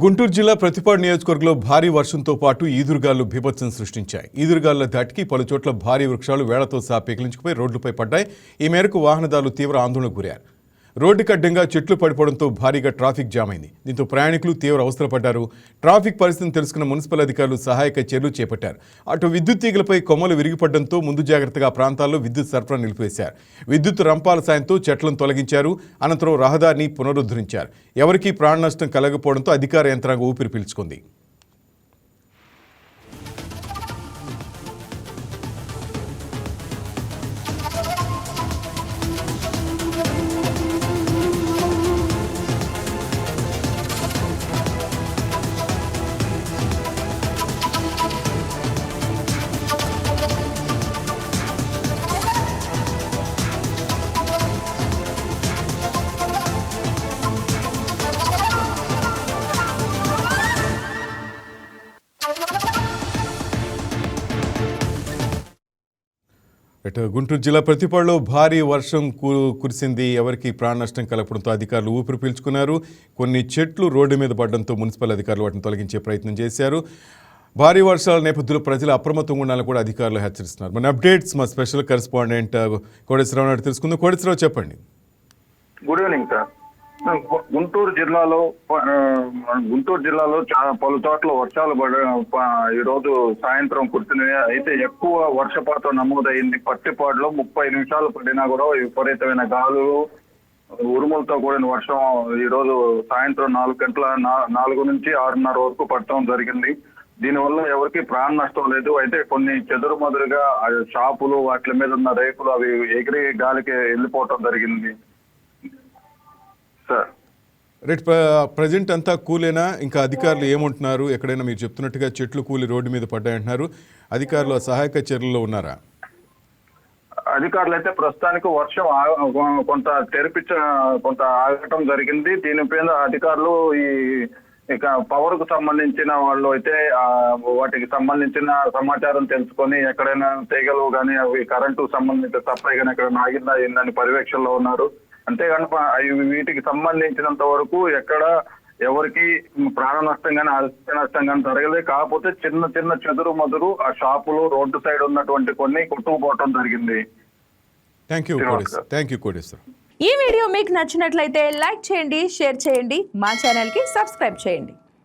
గుంటూరు జిల్లా ప్రతిపాడు నియోజకవర్గంలో భారీ వర్షంతో పాటు ఈదురుగాలు బీభత్సం సృష్టించాయి. ఈదురుగాలుల దాటికి పలు చోట్ల భారీ వృక్షాలు వేళ్లతో సహా పెకిలించుకుపోయి రోడ్లపై పడ్డాయి. ఈ మేరకు వాహనదారులు తీవ్ర ఆందోళనకు గురయ్యారు. రోడ్డుకి అడ్డంగా చెట్లు పడిపోవడంతో భారీగా ట్రాఫిక్ జామ్ అయింది. దీంతో ప్రయాణికులు తీవ్ర అవస్థలపడ్డారు. ట్రాఫిక్ పరిస్థితిని తెలుసుకున్న మున్సిపల్ అధికారులు సహాయక చర్యలు చేపట్టారు. అటు విద్యుత్ తీగలపై కొమ్మలు విరిగిపడడంతో ముందు జాగ్రత్తగా ప్రాంతాల్లో విద్యుత్ సరఫరా నిలిపివేశారు. విద్యుత్ రంపాల సాయంతో చెట్లను తొలగించారు. అనంతరం రహదారిని పునరుద్ధరించారు. ఎవరికీ ప్రాణ నష్టం కలగకపోవడంతో అధికార యంత్రాంగం ఊపిరి పీల్చుకుంది. గుంటూరు జిల్లా ప్రతిపాడులో భారీ వర్షం కురిసింది. ఎవరికి ప్రాణ నష్టం కలగడంతో అధికారులు ఊపిరి పీల్చుకున్నారు. కొన్ని చెట్లు రోడ్డు మీద పడడంతో మున్సిపల్ అధికారులు వాటిని తొలగించే ప్రయత్నం చేశారు. భారీ వర్షాల నేపథ్యంలో ప్రజలు అప్రమత్తంగా ఉండాలని కూడా అధికారులు హెచ్చరిస్తున్నారు. మన అప్డేట్స్ మా స్పెషల్ కరెస్పాండెంట్ కోటేశ్వరరావు నాయుడు తెలుసుకుందాం. కోటేశ్వరరావు, చెప్పండి. Good evening sir. గుంటూరు జిల్లాలో పలు చోట్ల వర్షాలు ఈ రోజు సాయంత్రం కురిసినాయి. అయితే ఎక్కువ వర్షపాతం నమోదైంది పట్టిపాడులో. 30 నిమిషాలు పడినా కూడా విపరీతమైన గాలులు, ఉరుములతో కూడిన వర్షం ఈ రోజు సాయంత్రం 4 నుంచి 6:30 వరకు పడటం జరిగింది. దీనివల్ల ఎవరికి ప్రాణ నష్టం లేదు. అయితే కొన్ని చెదురుమదురుగా షాపులు, వాటి మీద ఉన్న రేకులు అవి ఎగిరి గాలికి వెళ్ళిపోవటం జరిగింది సార్. రైట్, ప్రజెంట్ అంతా కూలేనా? ఇంకా అధికారులు ఏమంటున్నారు? ఎక్కడైనా మీరు చెప్తున్నట్టుగా చెట్లు కూలి రోడ్డు మీద పడ్డాయంటున్నారు. అధికారులు సహాయక చర్యల్లో ఉన్నారా? అధికారులు అయితే ప్రస్తుతానికి వర్షం కొంత ఆగటం జరిగింది. దీనిపైన అధికారులు ఇక పవర్ కు సంబంధించిన వాళ్ళు అయితే వాటికి సంబంధించిన సమాచారం తెలుసుకొని ఎక్కడైనా తీగలు కానీ అవి కరెంటు సంబంధించిన సప్లై కానీ ఎక్కడైనా ఆగిందా ఏందని పర్యవేక్షణలో ఉన్నారు. అంతేగాని వీటికి సంబంధించినంత వరకు ఎక్కడ ఎవరికి ప్రాణ నష్టం కానీ ఆస్తి నష్టం కానీ జరగలేదు. కాకపోతే చిన్న చెదురు మదురు ఆ షాపులు రోడ్డు సైడ్ ఉన్నటువంటి కొన్ని కొట్టుకుపోవటం జరిగింది. Thank you Koteshwar. ఈ వీడియో మీకు నచ్చినట్లయితే లైక్ చేయండి, షేర్ చేయండి, మా ఛానల్కి సబ్స్క్రైబ్ చేయండి.